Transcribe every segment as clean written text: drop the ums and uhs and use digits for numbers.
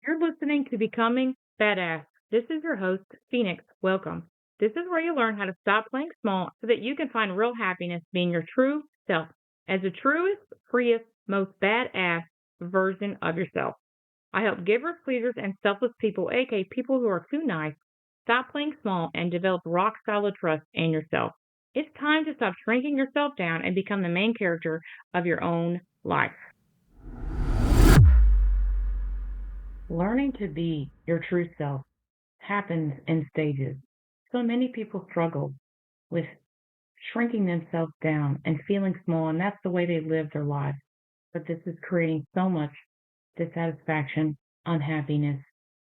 You're listening to Becoming Badass. This is your host, Phoenix. Welcome. This is where you learn how to stop playing small so that you can find real happiness being your true self as the truest, freest, most badass version of yourself. I help givers, pleasers, and selfless people, aka people who are too nice, stop playing small and develop rock solid trust in yourself. It's time to stop shrinking yourself down and become the main character of your own life. Learning to be your true self happens in stages. So many people struggle with shrinking themselves down and feeling small, and that's the way they live their lives. But this is creating so much dissatisfaction, unhappiness,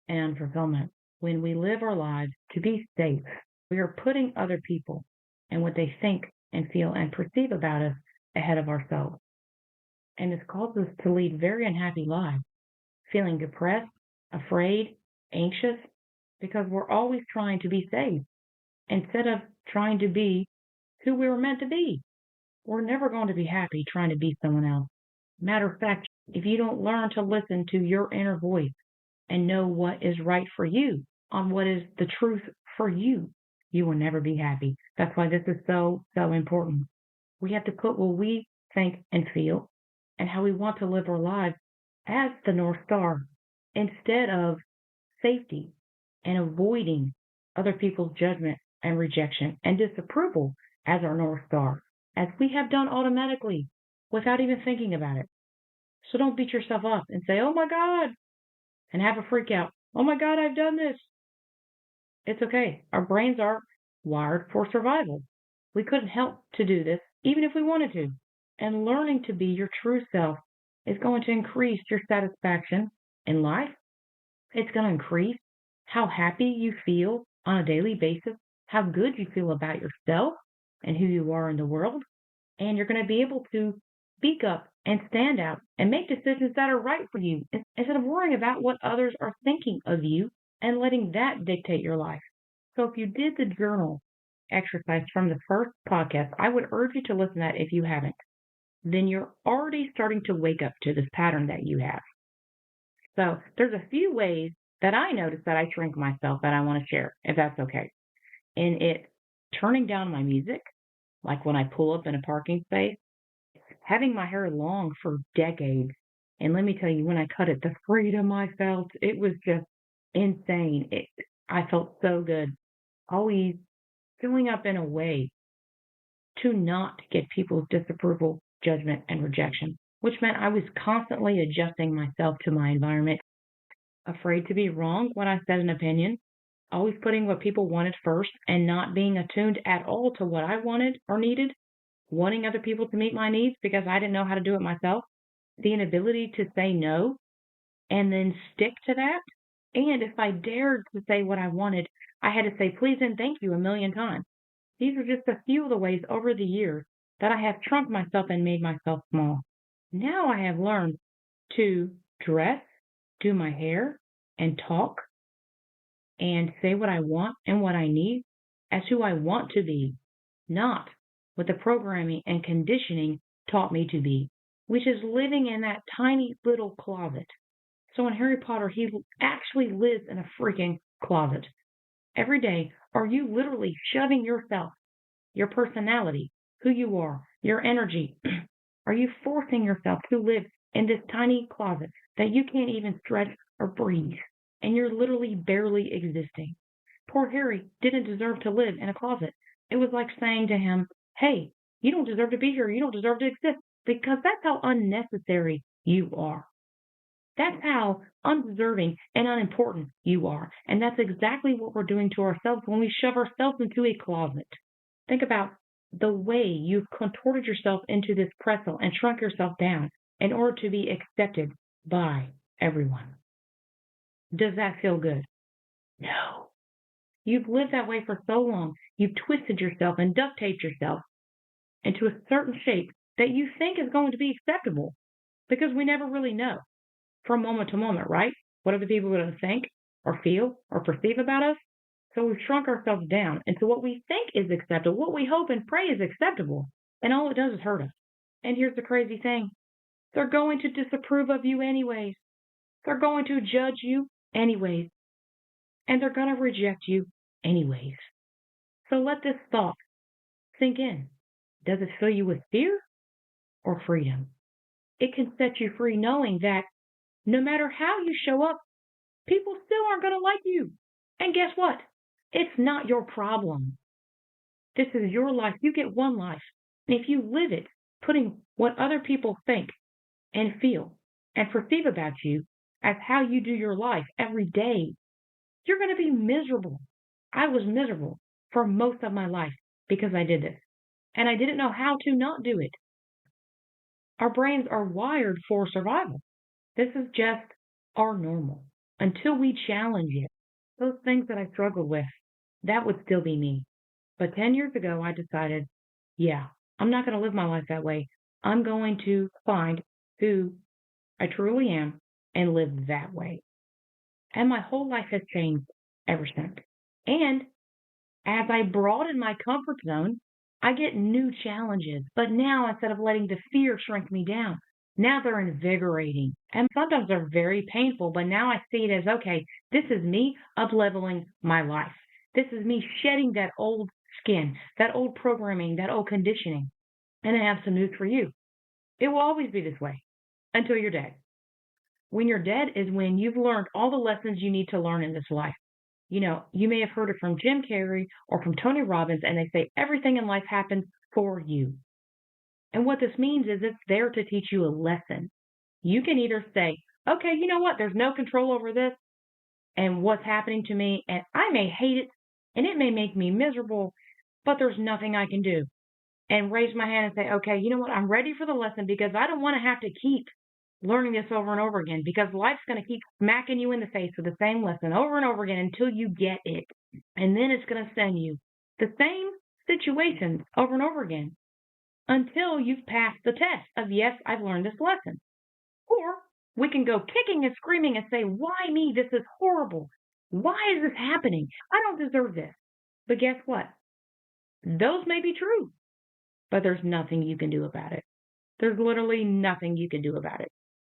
and unfulfillment. When we live our lives to be safe, we are putting other people and what they think and feel and perceive about us ahead of ourselves. And this causes us to lead very unhappy lives, feeling depressed, afraid, anxious, because we're always trying to be safe instead of trying to be who we were meant to be. We're never going to be happy trying to be someone else. Matter of fact, if you don't learn to listen to your inner voice and know what is right for you, on what is the truth for you, you will never be happy. That's why this is so important. We have to put what we think and feel and how we want to live our lives as the North Star instead of safety and avoiding other people's judgment and rejection and disapproval as our North Star, as we have done automatically without even thinking about it. So don't beat yourself up and say, oh my God, and have a freak out. Oh my God, I've done this. It's okay. Our brains are wired for survival. We couldn't help to do this, even if we wanted to. And learning to be your true self is going to increase your satisfaction in life. It's going to increase how happy you feel on a daily basis, how good you feel about yourself and who you are in the world. And you're going to be able to speak up and stand out and make decisions that are right for you instead of worrying about what others are thinking of you and letting that dictate your life. So if you did the journal exercise from the first podcast, I would urge you to listen to that if you haven't. Then you're already starting to wake up to this pattern that you have. So there's a few ways that I notice that I shrink myself that I want to share, if that's okay. And it's turning down my music, like when I pull up in a parking space, having my hair long for decades. And let me tell you, when I cut it, the freedom I felt, it was just insane. I felt so good. Always filling up in a way to not get people's disapproval, judgment, and rejection, which meant I was constantly adjusting myself to my environment, afraid to be wrong when I said an opinion, always putting what people wanted first and not being attuned at all to what I wanted or needed, wanting other people to meet my needs because I didn't know how to do it myself, the inability to say no and then stick to that. And if I dared to say what I wanted, I had to say please and thank you a million times. These are just a few of the ways over the years that I have shrunk myself and made myself small. Now I have learned to dress, do my hair, and talk and say what I want and what I need as who I want to be, not what the programming and conditioning taught me to be, which is living in that tiny little closet. So in Harry Potter, he actually lives in a freaking closet. Every day, are you literally shoving yourself, your personality, who you are, your energy? Are you forcing yourself to live in this tiny closet that you can't even stretch or breathe? And you're literally barely existing. Poor Harry didn't deserve to live in a closet. It was like saying to him, hey, you don't deserve to be here. You don't deserve to exist, because that's how unnecessary you are. That's how undeserving and unimportant you are. And that's exactly what we're doing to ourselves when we shove ourselves into a closet. Think about the way you've contorted yourself into this pretzel and shrunk yourself down in order to be accepted by everyone. Does that feel good? No. You've lived that way for so long. You've twisted yourself and duct taped yourself into a certain shape that you think is going to be acceptable, because we never really know from moment to moment, right? What are the people going to think or feel or perceive about us? So we've shrunk ourselves down into what we think is acceptable, what we hope and pray is acceptable. And all it does is hurt us. And here's the crazy thing. They're going to disapprove of you anyways. They're going to judge you anyways, and they're going to reject you anyways. So let this thought sink in. Does it fill you with fear or freedom? It can set you free knowing that no matter how you show up, people still aren't going to like you. And guess what? It's not your problem. This is your life. You get one life. And if you live it, putting what other people think and feel and perceive about you as how you do your life every day, you're going to be miserable. I was miserable for most of my life because I did this. And I didn't know how to not do it. Our brains are wired for survival. This is just our normal until we challenge it. Those things that I struggled with, that would still be me. But 10 years ago, I decided, yeah, I'm not going to live my life that way. I'm going to find who I truly am and live that way. And my whole life has changed ever since. And as I broaden my comfort zone, I get new challenges. But now, instead of letting the fear shrink me down, now they're invigorating. And sometimes they're very painful, but now I see it as, okay, this is me up-leveling my life. This is me shedding that old skin, that old programming, that old conditioning. And I have some news for you. It will always be this way until you're dead. When you're dead is when you've learned all the lessons you need to learn in this life. You know, you may have heard it from Jim Carrey or from Tony Robbins, and they say everything in life happens for you. And what this means is it's there to teach you a lesson. You can either say, okay, you know what? There's no control over this and what's happening to me, and I may hate it, and it may make me miserable, but there's nothing I can do. And raise my hand and say, okay, you know what? I'm ready for the lesson because I don't want to have to keep learning this over and over again because life's going to keep smacking you in the face with the same lesson over and over again until you get it. And then it's going to send you the same situations over and over again until you've passed the test of, yes, I've learned this lesson. Or we can go kicking and screaming and say, why me? This is horrible. Why is this happening? I don't deserve this. But guess what? Those may be true, but there's nothing you can do about it. There's literally nothing you can do about it.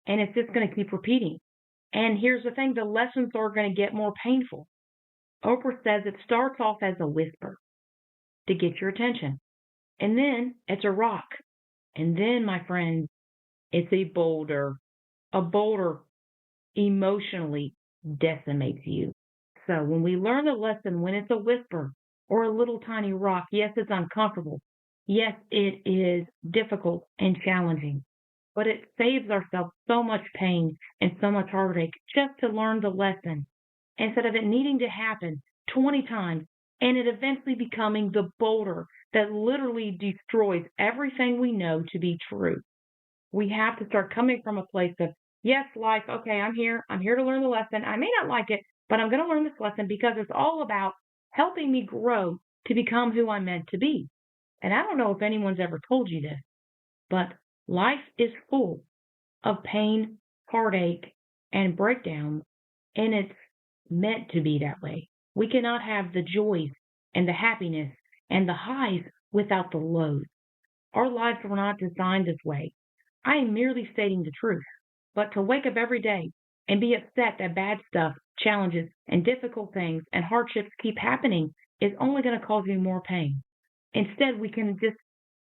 And it's just going to keep repeating. And here's the thing, the lessons are going to get more painful. Oprah says it starts off as a whisper to get your attention. And then it's a rock. And then, my friends, it's a boulder. A boulder emotionally decimates you. So when we learn the lesson, when it's a whisper or a little tiny rock, yes, it's uncomfortable. Yes, it is difficult and challenging. But it saves ourselves so much pain and so much heartache just to learn the lesson instead of it needing to happen 20 times and it eventually becoming the boulder that literally destroys everything we know to be true. We have to start coming from a place of, yes, life, okay, I'm here to learn the lesson. I may not like it, but I'm going to learn this lesson because it's all about helping me grow to become who I'm meant to be. And I don't know if anyone's ever told you this, but life is full of pain, heartache, and breakdowns, and it's meant to be that way. We cannot have the joys and the happiness and the highs without the lows. Our lives were not designed this way. I am merely stating the truth, but to wake up every day and be upset that bad stuff, challenges, and difficult things and hardships keep happening is only going to cause you more pain. Instead, we can just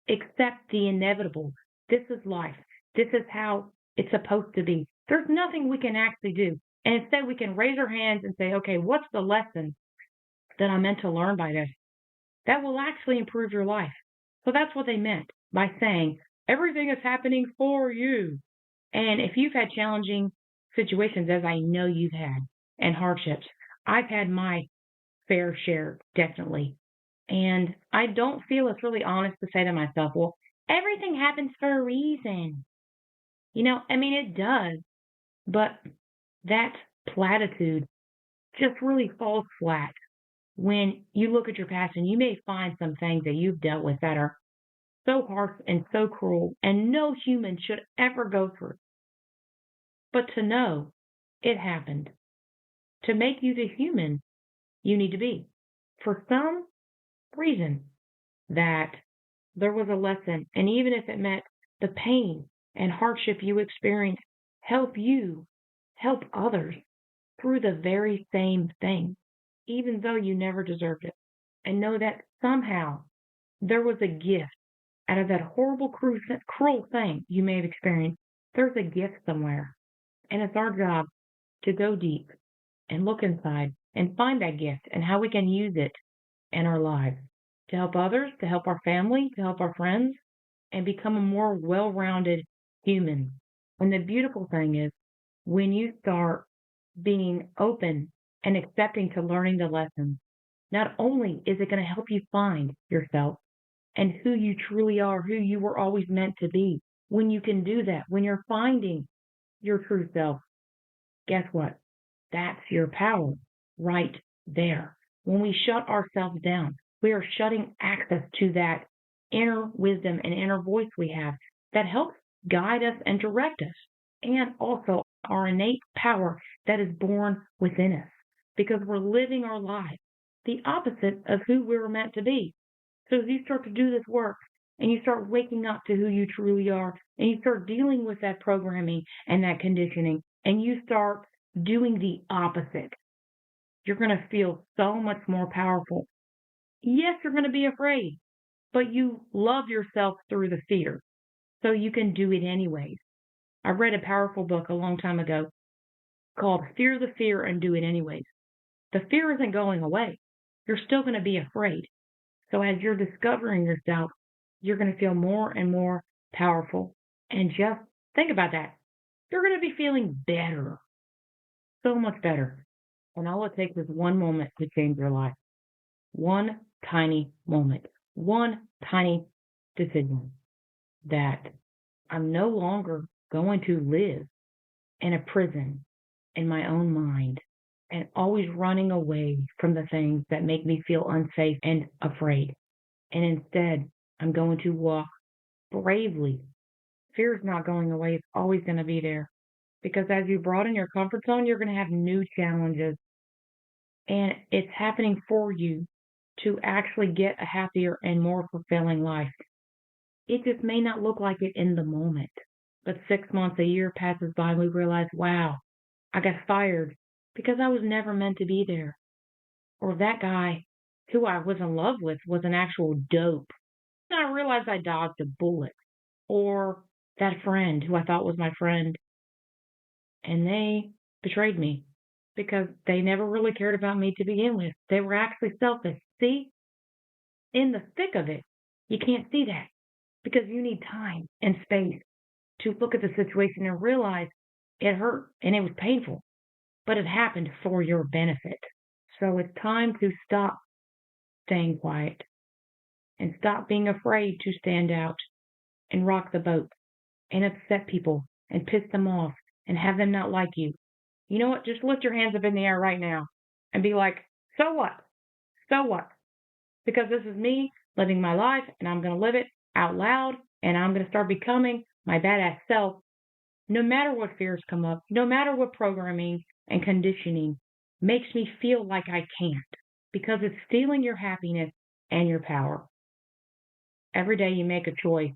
accept the inevitable. This is life. This is how it's supposed to be. There's nothing we can actually do. And instead, we can raise our hands and say, okay, what's the lesson that I'm meant to learn by this? That will actually improve your life. So that's what they meant by saying, everything is happening for you. And if you've had challenging situations, as I know you've had, and hardships, I've had my fair share, definitely. And I don't feel it's really honest to say to myself, well, everything happens for a reason. You know, I mean, it does. But that platitude just really falls flat when you look at your past and you may find some things that you've dealt with that are so harsh and so cruel and no human should ever go through. But to know it happened, to make you the human you need to be. For some reason that there was a lesson, and even if it meant the pain and hardship you experienced, help you help others through the very same thing, even though you never deserved it. And know that somehow there was a gift out of that horrible, cruel thing you may have experienced. There's a gift somewhere. And it's our job to go deep and look inside and find that gift and how we can use it in our lives to help others, to help our family, to help our friends, and become a more well rounded human. And the beautiful thing is, when you start being open and accepting to learning the lessons, not only is it going to help you find yourself and who you truly are, who you were always meant to be, when you can do that, when you're finding your true self, guess what? That's your power right there. When we shut ourselves down, we are shutting access to that inner wisdom and inner voice we have that helps guide us and direct us, and also our innate power that is born within us because we're living our lives the opposite of who we were meant to be. So as you start to do this work and you start waking up to who you truly are and you start dealing with that programming and that conditioning and you start doing the opposite, you're going to feel so much more powerful. Yes, you're going to be afraid, but you love yourself through the fear. So you can do it anyways. I read a powerful book a long time ago called Fear the Fear and Do It Anyways. The fear isn't going away. You're still going to be afraid. So as you're discovering yourself, you're going to feel more and more powerful. And just think about that. You're going to be feeling better, so much better. And all it takes is one moment to change your life. One tiny moment, one tiny decision that I'm no longer going to live in a prison in my own mind and always running away from the things that make me feel unsafe and afraid. And instead, I'm going to walk bravely. Fear is not going away. It's always going to be there. Because as you broaden your comfort zone, you're going to have new challenges. And it's happening for you to actually get a happier and more fulfilling life. It just may not look like it in the moment. But 6 months, a year passes by and we realize, wow, I got fired because I was never meant to be there. Or that guy who I was in love with was an actual dope. And I realized I dodged a bullet. Or that friend who I thought was my friend, and they betrayed me because they never really cared about me to begin with. They were actually selfish. See, in the thick of it, you can't see that because you need time and space to look at the situation and realize it hurt and it was painful, but it happened for your benefit. So it's time to stop staying quiet and stop being afraid to stand out and rock the boat and upset people and piss them off and have them not like you. You know what? Just lift your hands up in the air right now and be like, so what? So what? Because this is me living my life and I'm going to live it out loud and I'm going to start becoming my badass self no matter what fears come up, no matter what programming and conditioning makes me feel like I can't because it's stealing your happiness and your power. Every day you make a choice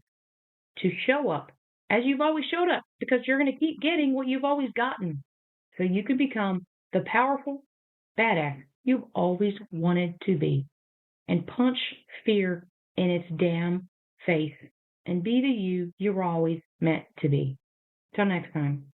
to show up as you've always showed up because you're going to keep getting what you've always gotten. So you can become the powerful badass you've always wanted to be and punch fear in its damn face and be the you were always meant to be. Till next time.